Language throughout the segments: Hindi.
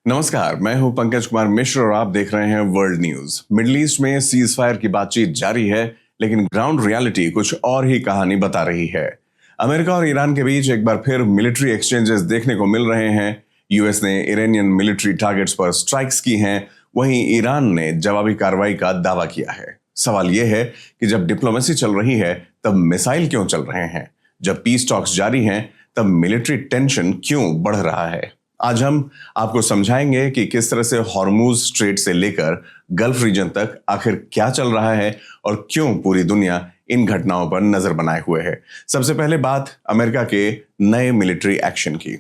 नमस्कार, मैं हूं पंकज कुमार मिश्र और आप देख रहे हैं वर्ल्ड न्यूज। मिडिल ईस्ट में सीज फायर की बातचीत जारी है, लेकिन ग्राउंड रियलिटी कुछ और ही कहानी बता रही है। अमेरिका और ईरान के बीच एक बार फिर मिलिट्री एक्सचेंजेस देखने को मिल रहे हैं। यूएस ने इरानियन मिलिट्री टारगेट्स पर स्ट्राइक्स की हैं, वहीं ईरान ने जवाबी कार्रवाई का दावा किया है। सवाल यह है कि जब डिप्लोमेसी चल रही है तब मिसाइल क्यों चल रहे हैं? जब पीस टॉक्स जारी हैं तब मिलिट्री टेंशन क्यों बढ़ रहा है? आज हम आपको समझाएंगे कि किस तरह से हॉर्मुज स्ट्रेट से लेकर गल्फ रीजन तक आखिर क्या चल रहा है और क्यों पूरी दुनिया इन घटनाओं पर नजर बनाए हुए है। सबसे पहले बात अमेरिका के नए मिलिट्री एक्शन की।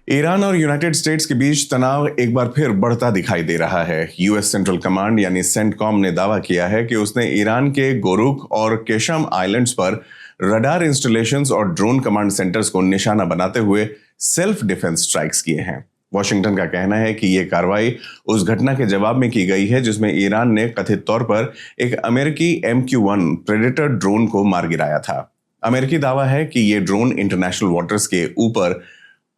ईरान और यूनाइटेड स्टेट्स के बीच तनाव एक बार फिर बढ़ता दिखाई दे रहा है। यूएस सेंट्रल कमांड यानी सेंटकॉम ने दावा किया है कि उसने ईरान के गोरुक और केशम आइलैंड्स पर रडार इंस्टॉलेशंस और ड्रोन कमांड सेंटर्स को निशाना बनाते हुए सेल्फ डिफेंस स्ट्राइक्स किए हैं। वॉशिंगटन का कहना है कि यह कार्रवाई उस घटना के जवाब में की गई है जिसमें ईरान ने कथित तौर पर एक अमेरिकी MQ-1 प्रेडेटर ड्रोन को मार गिराया था। अमेरिकी दावा है कि यह ड्रोन इंटरनेशनल वाटर्स के ऊपर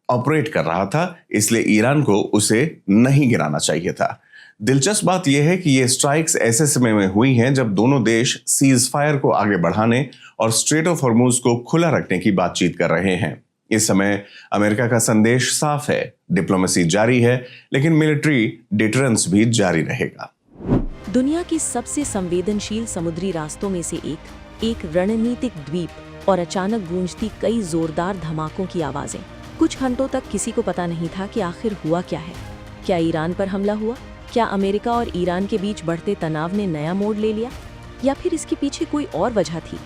ऑपरेट कर रहा था, इसलिए ईरान को उसे नहीं गिराना चाहिए था। दिलचस्प बात यह है कि ये स्ट्राइक्स ऐसे समय में हुई हैं जब दोनों देश सीज फायर को आगे बढ़ाने और स्ट्रेट ऑफ हॉर्मुज को खुला रखने की बातचीत कर रहे हैं। इस समय अमेरिका का संदेश साफ है, डिप्लोमेसी जारी है, लेकिन मिलिट्री डिटरेंस भी जारी रहेगा। दुनिया के सबसे संवेदनशील समुद्री रास्तों में से एक रणनीतिक द्वीप और अचानक गूंजती कई जोरदार धमाकों की आवाजें। कुछ घंटों तक किसी को पता नहीं था कि आखिर हुआ क्या है। क्या ईरान पर हमला हुआ? क्या अमेरिका और ईरान के बीच बढ़ते तनाव ने नया मोड़ ले लिया, या फिर इसके पीछे कोई और वजह थी?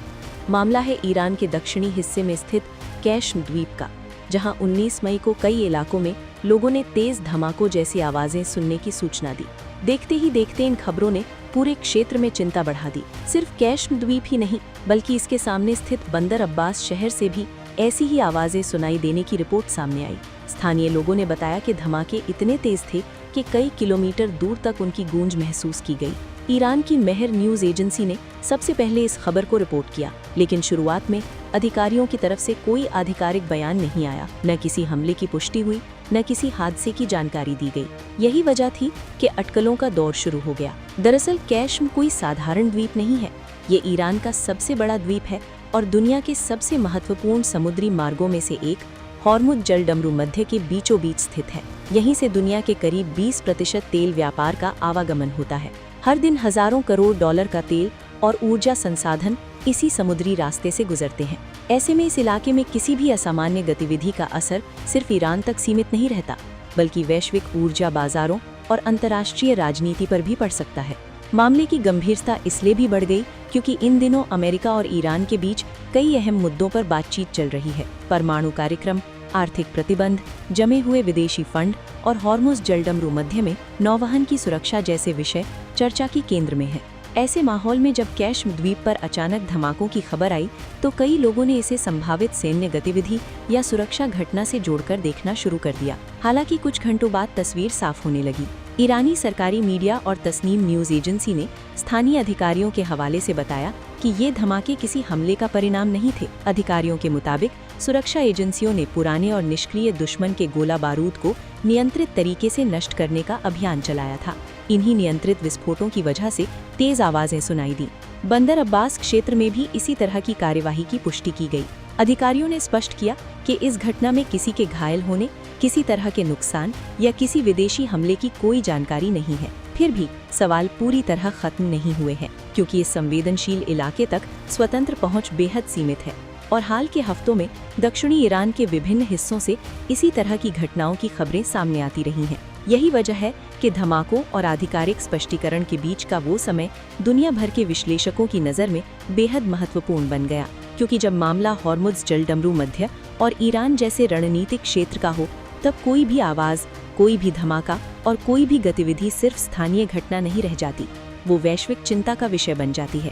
मामला है ईरान के दक्षिणी हिस्से में स्थित कैश्म द्वीप का, जहां 19 मई को कई इलाकों में लोगों ने तेज धमाकों जैसी आवाजें सुनने की सूचना दी। देखते ही देखते इन खबरों ने पूरे क्षेत्र में चिंता बढ़ा दी। सिर्फ कैश्म द्वीप ही नहीं, बल्कि इसके सामने स्थित बंदर अब्बास शहर से भी ऐसी ही आवाजें सुनाई देने की रिपोर्ट सामने आई। स्थानीय लोगों ने बताया कि धमाके इतने तेज थे कि कई किलोमीटर दूर तक उनकी गूंज महसूस की गई। ईरान की मेहर न्यूज एजेंसी ने सबसे पहले इस खबर को रिपोर्ट किया, लेकिन शुरुआत में अधिकारियों की तरफ से कोई आधिकारिक बयान नहीं आया। न किसी हमले की पुष्टि हुई, न किसी हादसे की जानकारी दी गई। यही वजह थी कि अटकलों का दौर शुरू हो गया। दरअसल कैश्म कोई साधारण द्वीप नहीं है। ये ईरान का सबसे बड़ा द्वीप है और दुनिया के सबसे महत्वपूर्ण समुद्री मार्गों में से एक हॉर्मुज जलडमरू मध्य के बीचों बीच स्थित है। यहीं से दुनिया के करीब 20% तेल व्यापार का आवागमन होता है। हर दिन हजारों करोड़ डॉलर का तेल और ऊर्जा संसाधन इसी समुद्री रास्ते से गुजरते हैं। ऐसे में इस इलाके में किसी भी असामान्य गतिविधि का असर सिर्फ ईरान तक सीमित नहीं रहता, बल्कि वैश्विक ऊर्जा बाजारों और अंतर्राष्ट्रीय राजनीति पर भी पड़ सकता है। मामले की गंभीरता इसलिए भी बढ़ गई क्योंकि इन दिनों अमेरिका और ईरान के बीच कई अहम मुद्दों पर बातचीत चल रही है। परमाणु कार्यक्रम, आर्थिक प्रतिबंध, जमे हुए विदेशी फंड और हॉर्मुज जलडमरू मध्य में नौवहन की सुरक्षा जैसे विषय चर्चा की केंद्र में है। ऐसे माहौल में जब कैश्म द्वीप पर अचानक धमाकों की खबर आई तो कई लोगों ने इसे संभावित सैन्य गतिविधि या सुरक्षा घटना से जोड़कर देखना शुरू कर दिया। हालांकि कुछ घंटों बाद तस्वीर साफ होने लगी। ईरानी सरकारी मीडिया और तस्नीम न्यूज एजेंसी ने स्थानीय अधिकारियों के हवाले से बताया कि ये धमाके किसी हमले का परिणाम नहीं थे। अधिकारियों के मुताबिक सुरक्षा एजेंसियों ने पुराने और निष्क्रिय दुश्मन के गोला बारूद को नियंत्रित तरीके से नष्ट करने का अभियान चलाया था। इन्हीं नियंत्रित विस्फोटों की वजह से तेज आवाजें सुनाई दी। बंदर अब्बास क्षेत्र में भी इसी तरह की कार्यवाही की पुष्टि की गई। अधिकारियों ने स्पष्ट किया कि इस घटना में किसी के घायल होने, किसी तरह के नुकसान या किसी विदेशी हमले की कोई जानकारी नहीं है। फिर भी सवाल पूरी तरह खत्म नहीं हुए हैं, क्योंकि इस संवेदनशील इलाके तक स्वतंत्र पहुंच बेहद सीमित है और हाल के हफ्तों में दक्षिणी ईरान के विभिन्न हिस्सों से इसी तरह की घटनाओं की खबरें सामने आती रही हैं। यही वजह है कि धमाकों और आधिकारिक स्पष्टीकरण के बीच का वो समय दुनिया भर के विश्लेषकों की नज़र में बेहद महत्वपूर्ण बन गया, क्योंकि जब मामला हॉर्मुज जलडमरू मध्य और ईरान जैसे रणनीतिक क्षेत्र का हो, तब कोई भी आवाज़, कोई भी धमाका और कोई भी गतिविधि सिर्फ स्थानीय घटना नहीं रह जाती, वो वैश्विक चिंता का विषय बन जाती है।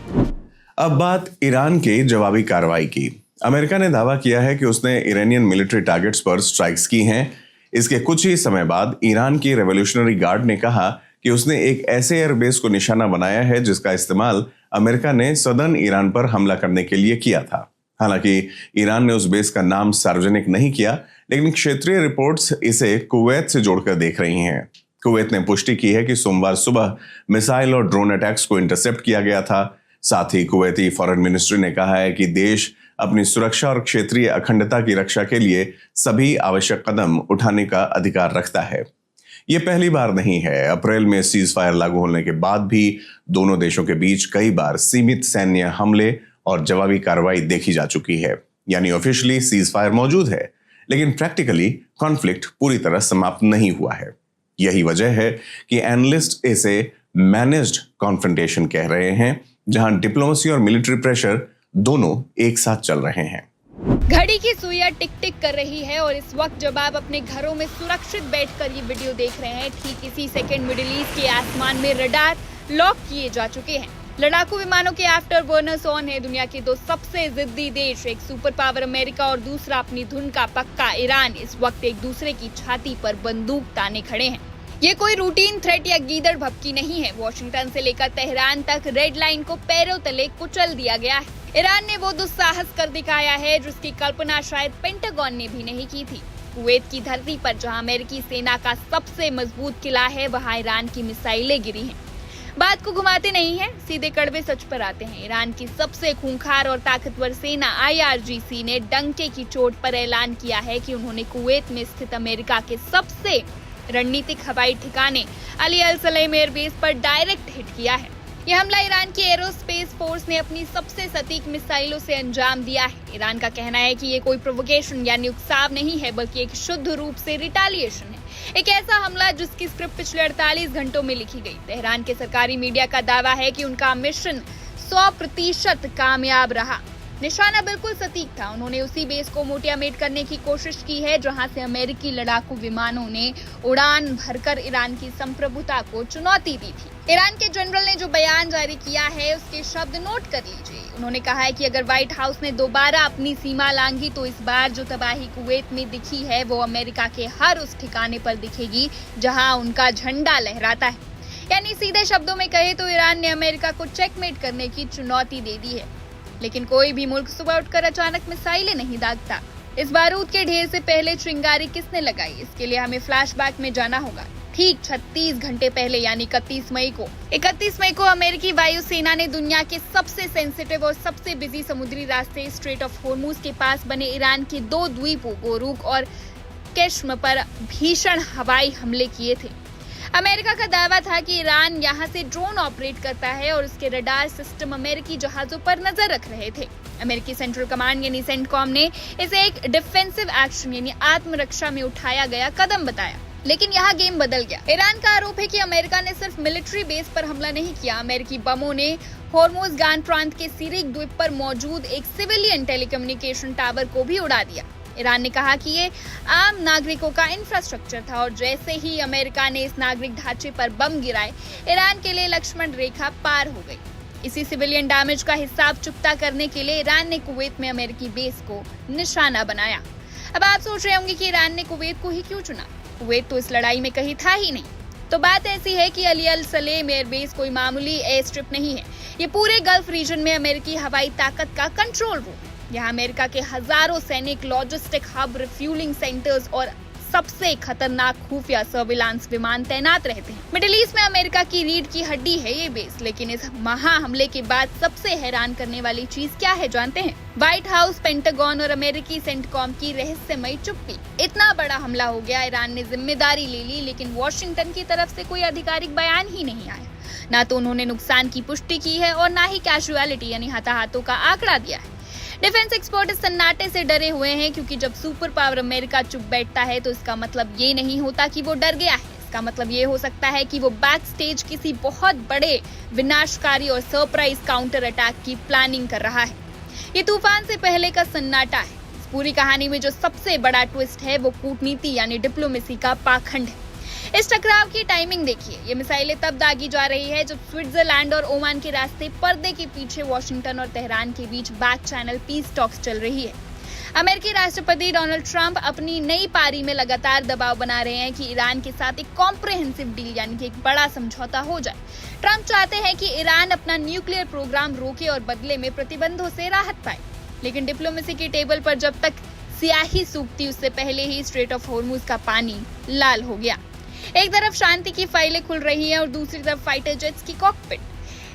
अब बात ईरान के जवाबी कार्रवाई की। अमेरिका ने दावा किया है कि उसने इरानियन मिलिट्री टारगेट्स पर स्ट्राइक्स की हैं। इसके कुछ ही समय बाद ईरान की रेवोल्यूशनरी गार्ड ने कहा कि उसने एक ऐसे एयरबेस को निशाना बनाया है जिसका इस्तेमाल अमेरिका ने सदर्न ईरान पर हमला करने के लिए किया था। हालांकि ईरान ने उस बेस का नाम सार्वजनिक नहीं किया, लेकिन क्षेत्रीय रिपोर्ट्स इसे कुवैत से जोड़कर देख रही हैं। कुवैत ने पुष्टि की है कि सोमवार सुबह मिसाइल और ड्रोन अटैक्स को इंटरसेप्ट किया गया था। साथ ही कुवैती फॉरेन मिनिस्ट्री ने कहा है कि देश अपनी सुरक्षा और क्षेत्रीय अखंडता की रक्षा के लिए सभी आवश्यक कदम उठाने का अधिकार रखता है। ये पहली बार नहीं है। अप्रैल में सीज फायर लागू होने के बाद भी दोनों देशों के बीच कई बार सीमित सैन्य हमले और जवाबी कार्रवाई देखी जा चुकी है। यानी ऑफिशियली सीज फायर मौजूद है, लेकिन प्रैक्टिकली कॉन्फ्लिक्ट पूरी तरह समाप्त नहीं हुआ है। यही वजह है कि एनालिस्ट इसे मैनेज्ड कॉन्फ्रंटेशन कह रहे हैं, जहां डिप्लोमेसी और मिलिट्री प्रेशर दोनों एक साथ चल रहे हैं। घड़ी की सुइयां टिक टिक कर रही है और इस वक्त जब आप अपने घरों में सुरक्षित बैठकर ये वीडियो देख रहे हैं, ठीक इसी सेकंड मिडिल ईस्ट के आसमान में रडार लॉक किए जा चुके हैं। लड़ाकू विमानों के आफ्टर बर्नर्स ऑन है। दुनिया के दो सबसे जिद्दी देश, एक सुपर पावर अमेरिका और दूसरा अपनी धुन का पक्का ईरान, इस वक्त एक दूसरे की छाती पर बंदूक ताने खड़े हैं। ये कोई रूटीन थ्रेट या गीदड़ भपकी नहीं है। वॉशिंगटन से लेकर तेहरान तक रेड लाइन को पैरों तले कुचल दिया गया है। ईरान ने वो दुस्साहस कर दिखाया है जिसकी कल्पना शायद पेंटागन ने भी नहीं की थी। कुवैत की धरती पर जहां अमेरिकी सेना का सबसे मजबूत किला है, वहां ईरान की मिसाइलें गिरी हैं। बात को घुमाते नहीं है, सीधे कड़वे सच पर आते हैं। ईरान की सबसे खूंखार और ताकतवर सेना IRGC ने डंके की चोट पर ऐलान किया है कि उन्होंने कुवैत में स्थित अमेरिका के सबसे रणनीतिक हवाई ठिकाने अली अल सलेम एयरबेस पर डायरेक्ट हिट किया है। यह हमला ईरान की एरोस्पेस फोर्स ने अपनी सबसे सटीक मिसाइलों से अंजाम दिया है। ईरान का कहना है कि ये कोई प्रोवोकेशन यानी उकसाव नहीं है, बल्कि एक शुद्ध रूप से रिटालिएशन है। एक ऐसा हमला जिसकी स्क्रिप्ट पिछले 48 घंटों में लिखी गई। तेहरान के सरकारी मीडिया का दावा है कि उनका मिशन 100% कामयाब रहा। निशाना बिल्कुल सटीक था। उन्होंने उसी बेस को मोटियामेट करने की कोशिश की है जहां से अमेरिकी लड़ाकू विमानों ने उड़ान भरकर ईरान की संप्रभुता को चुनौती दी थी। ईरान के जनरल ने जो बयान जारी किया है उसके शब्द नोट कर लीजिए। उन्होंने कहा है कि अगर व्हाइट हाउस ने दोबारा अपनी सीमा लांघी तो इस बार जो तबाही कुवैत में दिखी है वो अमेरिका के हर उस ठिकाने पर दिखेगी जहां उनका झंडा लहराता है। यानी सीधे शब्दों में कहे तो ईरान ने अमेरिका को चेकमेट करने की चुनौती दे दी है। लेकिन कोई भी मुल्क सुबह उठकर अचानक मिसाइलें नहीं दागता। इस बारूद के ढेर से पहले चिंगारी किसने लगाई, इसके लिए हमें फ्लैशबैक में जाना होगा। ठीक 36 घंटे पहले यानी 31 मई को अमेरिकी वायुसेना ने दुनिया के सबसे सेंसिटिव और सबसे बिजी समुद्री रास्ते स्ट्रेट ऑफ होर्मुज के पास बने ईरान के 2 द्वीपों बोरूक और केश्म पर भीषण हवाई हमले किए थे। अमेरिका का दावा था कि ईरान यहां से ड्रोन ऑपरेट करता है और उसके रडार सिस्टम अमेरिकी जहाजों पर नजर रख रहे थे। अमेरिकी सेंट्रल कमांड यानी सेंटकॉम ने इसे एक डिफेंसिव एक्शन यानी आत्मरक्षा में उठाया गया कदम बताया। लेकिन यहाँ गेम बदल गया। ईरान का आरोप है कि अमेरिका ने सिर्फ मिलिट्री बेस पर हमला नहीं किया। अमेरिकी बमों ने होर्मुज़गान प्रांत के सिरिक द्वीप पर मौजूद एक सिविलियन टेलीकम्युनिकेशन टावर को भी उड़ा दिया। ईरान ने कहा कि ये आम नागरिकों का इंफ्रास्ट्रक्चर था और जैसे ही अमेरिका ने इस नागरिक ढांचे पर बम गिराए, ईरान के लिए लक्ष्मण रेखा पार हो गई। इसी सिविलियन डैमेज का हिसाब चुकता करने के लिए ईरान ने कुवैत में अमेरिकी बेस को निशाना बनाया। अब आप सोच रहे होंगे कि ईरान ने कुवैत को ही क्यों चुना? कुवैत तो इस लड़ाई में कहीं था ही नहीं। तो बात ऐसी है कि अली अल सलेम एयरबेस कोई मामूली एयर स्ट्रिप नहीं है। ये पूरे गल्फ रीजन में अमेरिकी हवाई ताकत का कंट्रोल रूम। यहाँ अमेरिका के हजारों सैनिक, लॉजिस्टिक हब, रिफ्यूलिंग सेंटर्स और सबसे खतरनाक खुफिया सर्विलांस विमान तैनात रहते हैं। मिडिल ईस्ट में अमेरिका की रीढ़ की हड्डी है ये बेस। लेकिन इस महा हमले के बाद सबसे हैरान करने वाली चीज क्या है जानते हैं? व्हाइट हाउस, पेंटागन और अमेरिकी सेंटकॉम की रहस्यमयी चुप्पी। इतना बड़ा हमला हो गया, ईरान ने जिम्मेदारी ले ली, लेकिन वॉशिंगटन की तरफ से कोई आधिकारिक बयान ही नहीं आया। ना तो उन्होंने नुकसान की पुष्टि की है और ना ही कैजुअलिटी यानी हताहतों का आंकड़ा दिया है। डिफेंस एक्सपर्ट इस सन्नाटे से डरे हुए हैं, क्योंकि जब सुपर पावर अमेरिका चुप बैठता है तो इसका मतलब ये नहीं होता कि वो डर गया है। इसका मतलब ये हो सकता है कि वो बैक स्टेज किसी बहुत बड़े विनाशकारी और सरप्राइज काउंटर अटैक की प्लानिंग कर रहा है। ये तूफान से पहले का सन्नाटा है। इस पूरी कहानी में जो सबसे बड़ा ट्विस्ट है वो कूटनीति यानी डिप्लोमेसी का पाखंड है। इस टकराव की टाइमिंग देखिए। ये मिसाइलें तब दागी जा रही है जब स्विट्जरलैंड और ओमान के रास्ते पर्दे के पीछे वॉशिंगटन और तेहरान के बीच बैक चैनल पीस टॉक्स चल रही है। अमेरिकी राष्ट्रपति डोनाल्ड ट्रंप अपनी नई पारी में लगातार दबाव बना रहे हैं कि ईरान के साथ एक कॉम्प्रिहेंसिव डील यानी कि एक बड़ा समझौता हो जाए। ट्रंप चाहते हैं कि ईरान अपना न्यूक्लियर प्रोग्राम रोके और बदले में प्रतिबंधों से राहत पाए। लेकिन डिप्लोमेसी की टेबल पर जब तक स्याही सूखती उससे पहले ही स्ट्रेट ऑफ हॉर्मुज का पानी लाल हो गया। एक तरफ शांति की फाइलें खुल रही हैं और दूसरी तरफ फाइटर जेट्स की कॉकपिट।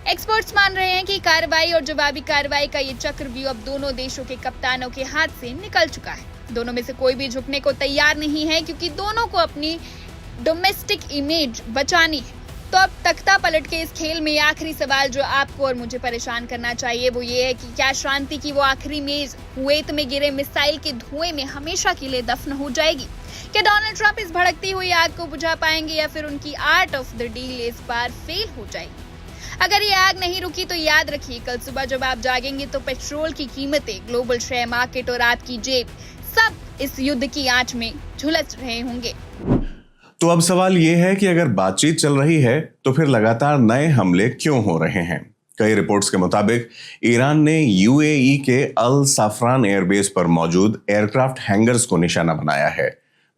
एक्सपर्ट्स मान रहे हैं कि कार्रवाई और जवाबी कार्रवाई का ये चक्रव्यूह अब दोनों देशों के कप्तानों के हाथ से निकल चुका है। दोनों में से कोई भी झुकने को तैयार नहीं है क्योंकि दोनों को अपनी डोमेस्टिक इमेज बचानी है। तो अब तख्ता पलट के इस खेल में आखिरी सवाल जो आपको और मुझे परेशान करना चाहिए वो ये है कि क्या शांति की वो आखिरी मेज कुवैत में गिरे मिसाइल के धुएं में हमेशा के लिए दफन हो जाएगी? क्या डोनाल्ड ट्रंप इस भड़कती हुई आग को बुझा पाएंगे या फिर उनकी आर्ट ऑफ द डील इस बार फेल हो जाएगी? अगर ये आग नहीं रुकी तो याद रखिए, कल सुबह जब आप जागेंगे तो पेट्रोल की कीमतें, ग्लोबल शेयर मार्केट और आपकी जेब सब इस युद्ध की आंच में झुलस रहे होंगे। तो अब सवाल यह है कि अगर बातचीत चल रही है तो फिर लगातार नए हमले क्यों हो रहे हैं? कई रिपोर्ट्स के मुताबिक ईरान ने यूएई के अल साफरान एयरबेस पर मौजूद एयरक्राफ्ट हैंगर्स को निशाना बनाया है।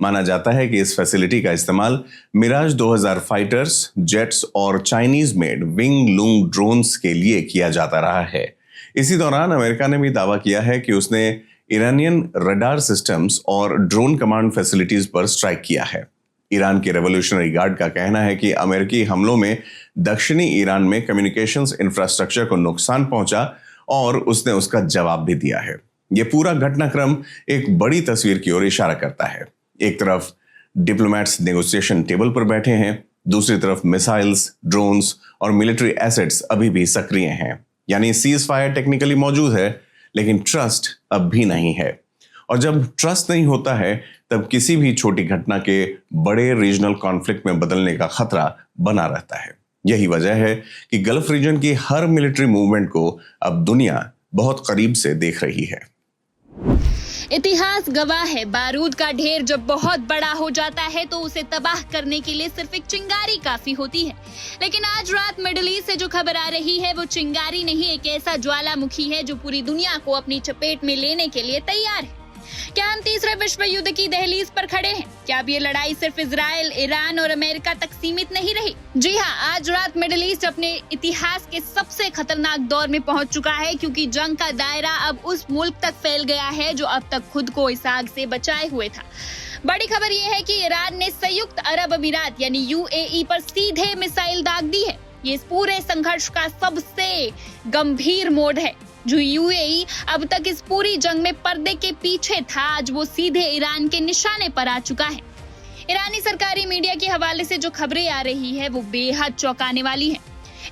माना जाता है कि इस फैसिलिटी का इस्तेमाल मिराज 2000 फाइटर्स, जेट्स और Chinese made wing Loong drones के लिए किया जाता रहा है। इसी दौरान अमेरिका ने भी दावा किया है कि उसने ईरानियन रडार सिस्टम्स और ड्रोन कमांड फैसिलिटीज पर स्ट्राइक किया है। ईरान के रेवोल्यूशनरी गार्ड का कहना है कि अमेरिकी हमलों में दक्षिणी ईरान में कम्युनिकेशंस इंफ्रास्ट्रक्चर को नुकसान पहुंचा और उसने उसका जवाब भी दिया है। यह पूरा घटनाक्रम एक बड़ी तस्वीर की ओर इशारा करता है। एक तरफ डिप्लोमैट्स नेगोशिएशन टेबल पर बैठे हैं, दूसरी तरफ मिसाइल्स, ड्रोन्स और मिलिट्री एसेट्स अभी भी सक्रिय हैं। यानी सीज फायर टेक्निकली मौजूद है लेकिन ट्रस्ट अब भी नहीं है। और जब ट्रस्ट नहीं होता है तब किसी भी छोटी घटना के बड़े रीजनल कॉन्फ्लिक्ट में बदलने का खतरा बना रहता है। यही वजह है कि गल्फ रीजन की हर मिलिट्री मूवमेंट को अब दुनिया बहुत करीब से देख रही है। इतिहास गवाह है, बारूद का ढेर जब बहुत बड़ा हो जाता है तो उसे तबाह करने के लिए सिर्फ एक चिंगारी काफी होती है। लेकिन आज रात मिडिल ईस्ट से जो खबर आ रही है वो चिंगारी नहीं, एक ऐसा ज्वालामुखी है जो पूरी दुनिया को अपनी चपेट में लेने के लिए तैयार है। क्या हम तीसरे विश्व युद्ध की दहलीज पर खड़े हैं? क्या अब ये लड़ाई सिर्फ इजराइल, ईरान और अमेरिका तक सीमित नहीं रही? जी हाँ, आज रात मिडिल ईस्ट अपने इतिहास के सबसे खतरनाक दौर में पहुंच चुका है क्योंकि जंग का दायरा अब उस मुल्क तक फैल गया है जो अब तक खुद को इस आग से बचाए हुए था। बड़ी खबर ये है कि ईरान ने संयुक्त अरब अमीरात यानी यूएई पर सीधे मिसाइल दाग दी है। ये इस पूरे संघर्ष का सबसे गंभीर मोड़ है। जो यूएई अब तक इस पूरी जंग में पर्दे के पीछे था, आज वो सीधे ईरान के निशाने पर आ चुका है। ईरानी सरकारी मीडिया के हवाले से जो खबरें आ रही है वो बेहद चौंकाने वाली है।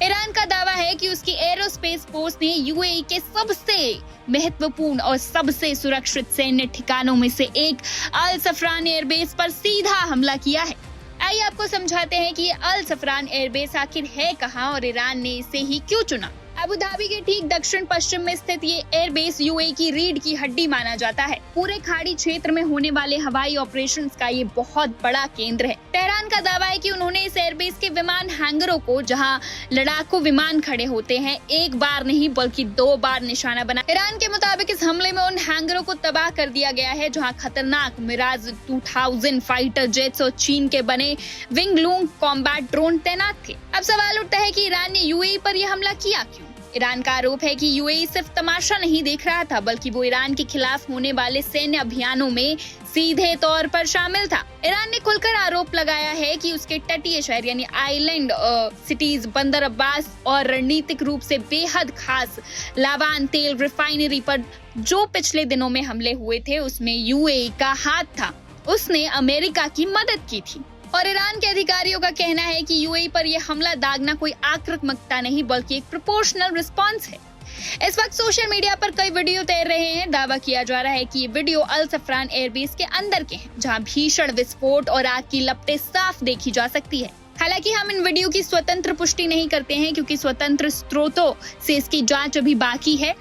ईरान का दावा है कि उसकी एरोस्पेस फोर्स ने यूएई के सबसे महत्वपूर्ण और सबसे सुरक्षित सैन्य ठिकानों में से एक अल सफरान एयरबेस पर सीधा हमला किया है। आइए आपको समझाते हैं कि ये अल सफरान एयरबेस आखिर है कहाँ और ईरान ने इसे ही क्यों चुना। अबू धाबी के ठीक दक्षिण पश्चिम में स्थित ये एयरबेस यूएई की रीढ़ की हड्डी माना जाता है। पूरे खाड़ी क्षेत्र में होने वाले हवाई ऑपरेशंस का ये बहुत बड़ा केंद्र है। तेहरान का दावा है कि उन्होंने इस एयरबेस के विमान हैंगरों को, जहां लड़ाकू विमान खड़े होते हैं, एक बार नहीं बल्कि 2 बार निशाना बना। ईरान के मुताबिक इस हमले में उन हैंगरों को तबाह कर दिया गया है जहाँ खतरनाक मिराज 2000 फाइटर जेट्स और चीन के बने विंग लूंग कॉम्बैट ड्रोन तैनात थे। अब सवाल उठता है कि ईरान ने यूएई पर यह हमला किया क्यों? ईरान का आरोप है कि यूएई सिर्फ तमाशा नहीं देख रहा था बल्कि वो ईरान के खिलाफ होने वाले सैन्य अभियानों में सीधे तौर पर शामिल था। ईरान ने खुलकर आरोप लगाया है कि उसके तटीय शहर यानी आइलैंड सिटीज बंदर अब्बास और रणनीतिक रूप से बेहद खास लावान तेल रिफाइनरी पर जो पिछले दिनों में हमले हुए थे उसमें यूएई का हाथ था। उसने अमेरिका की मदद की थी। और ईरान के अधिकारियों का कहना है कि यूएई पर यह हमला दागना कोई आक्रामकता नहीं बल्कि एक प्रोपोर्शनल रिस्पांस है। इस वक्त सोशल मीडिया पर कई वीडियो तैर रहे हैं। दावा किया जा रहा है कि ये वीडियो अल सफरान एयरबेस के अंदर के हैं जहां भीषण विस्फोट और आग की लपटें साफ देखी जा सकती है। हालांकि हम इन वीडियो की स्वतंत्र पुष्टि नहीं करते हैं क्योंकि स्वतंत्र स्रोतों से इसकी जांच अभी बाकी है।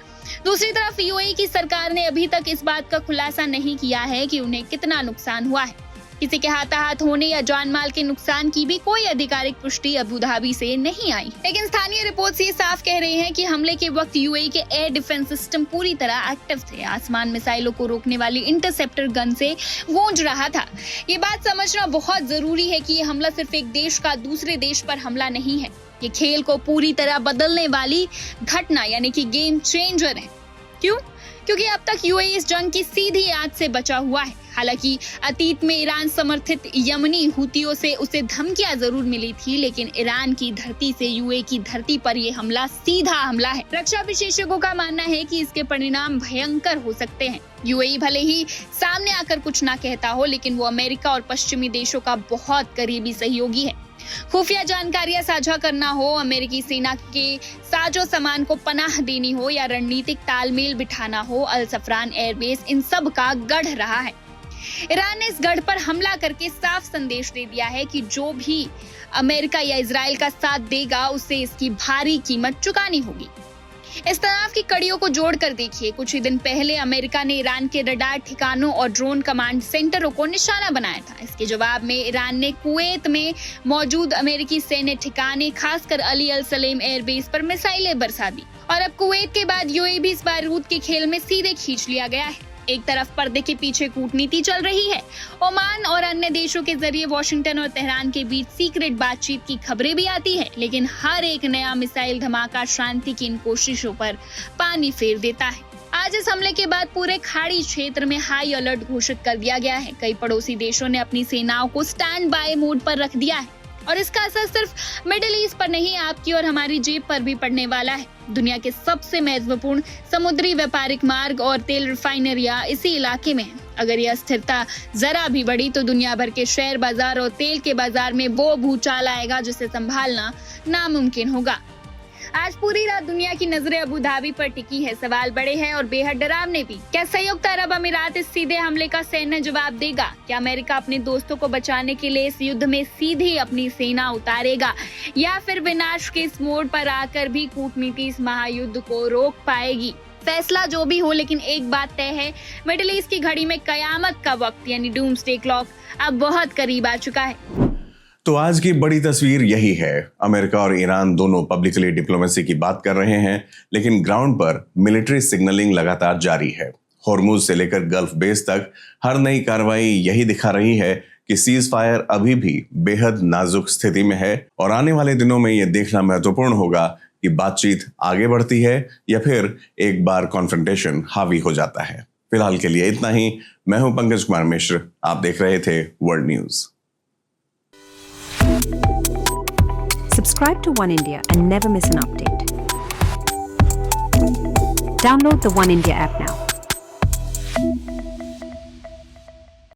दूसरी तरफ यूएई की सरकार ने अभी तक इस बात का खुलासा नहीं किया है कि उन्हें कितना नुकसान हुआ है। किसी के हाथाहाथ होने या जान माल के नुकसान की भी कोई आधिकारिक पुष्टि अबू धाबी से नहीं आई। लेकिन स्थानीय रिपोर्ट्स ये साफ कह रही हैं कि हमले के वक्त यूएई के एयर डिफेंस सिस्टम पूरी तरह एक्टिव थे। आसमान मिसाइलों को रोकने वाली इंटरसेप्टर गन से गूंज रहा था। ये बात समझना बहुत जरूरी है कि ये हमला सिर्फ एक देश का दूसरे देश पर हमला नहीं है। ये खेल को पूरी तरह बदलने वाली घटना यानी कि गेम चेंजर है। क्यों? क्योंकि अब तक यूएई इस जंग की सीधी आंच से बचा हुआ है। हालांकि अतीत में ईरान समर्थित यमनी हुतियों से उसे धमकियां जरूर मिली थी, लेकिन ईरान की धरती से यूएई की धरती पर यह हमला सीधा हमला है। रक्षा विशेषज्ञों का मानना है कि इसके परिणाम भयंकर हो सकते हैं। यूएई भले ही सामने आकर कुछ ना कहता हो, लेकिन वो अमेरिका और पश्चिमी देशों का बहुत करीबी सहयोगी है। खुफिया जानकारियां साझा करना हो, अमेरिकी सेना के साजो सामान को पनाह देनी हो या रणनीतिक तालमेल बिठाना हो, अल सफरान एयरबेस इन सब का गढ़ रहा है। ईरान ने इस गढ़ पर हमला करके साफ संदेश दे दिया है कि जो भी अमेरिका या इजराइल का साथ देगा उसे इसकी भारी कीमत चुकानी होगी। इस तनाव की कड़ियों को जोड़कर देखिए। कुछ ही दिन पहले अमेरिका ने ईरान के रडार ठिकानों और ड्रोन कमांड सेंटरों को निशाना बनाया था। इसके जवाब में ईरान ने कुवैत में मौजूद अमेरिकी सैन्य ठिकाने, खासकर अली अल सलेम एयरबेस पर मिसाइलें बरसा दी। और अब कुवैत के बाद यूएई भी इस बारूद के खेल में सीधे खींच लिया गया है। एक तरफ पर्दे के पीछे कूटनीति चल रही है, ओमान और अन्य देशों के जरिए वॉशिंगटन और तेहरान के बीच सीक्रेट बातचीत की खबरें भी आती है, लेकिन हर एक नया मिसाइल धमाका शांति की इन कोशिशों पर पानी फेर देता है। आज इस हमले के बाद पूरे खाड़ी क्षेत्र में हाई अलर्ट घोषित कर दिया गया है। कई पड़ोसी देशों ने अपनी सेनाओं को स्टैंड बाय मोड पर रख दिया है और इसका असर सिर्फ मिडिल ईस्ट पर नहीं, आपकी और हमारी जेब पर भी पड़ने वाला है। दुनिया के सबसे महत्वपूर्ण समुद्री व्यापारिक मार्ग और तेल रिफाइनरियां इसी इलाके में हैं। अगर यह अस्थिरता जरा भी बढ़ी तो दुनिया भर के शेयर बाजार और तेल के बाजार में वो भूचाल आएगा जिसे संभालना नामुमकिन होगा। आज पूरी रात दुनिया की नजरें अबू धाबी पर टिकी है। सवाल बड़े हैं और बेहद डरावने भी। क्या संयुक्त अरब अमीरात इस सीधे हमले का सैन्य जवाब देगा? क्या अमेरिका अपने दोस्तों को बचाने के लिए इस युद्ध में सीधी अपनी सेना उतारेगा, या फिर विनाश के इस मोड़ पर आकर भी कूटनीति इस महायुद्ध को रोक पाएगी? फैसला जो भी हो, लेकिन एक बात तय है, मिडिल ईस्ट की घड़ी में कयामत का वक्त यानी डूम्सडे क्लॉक अब बहुत करीब आ चुका है। तो आज की बड़ी तस्वीर यही है। अमेरिका और ईरान दोनों पब्लिकली डिप्लोमेसी की बात कर रहे हैं, लेकिन ग्राउंड पर मिलिट्री सिग्नलिंग लगातार जारी है। हॉर्मुज से लेकर गल्फ बेस तक हर नई कार्रवाई यही दिखा रही है कि सीज फायर अभी भी बेहद नाजुक स्थिति में है और आने वाले दिनों में यह देखना महत्वपूर्ण होगा कि बातचीत आगे बढ़ती है या फिर एक बार कॉन्फ्रंटेशन हावी हो जाता है। फिलहाल के लिए इतना ही। मैं हूं पंकज कुमार मिश्र, आप देख रहे थे world news. Subscribe to One India and never miss an update. Download the One India app now.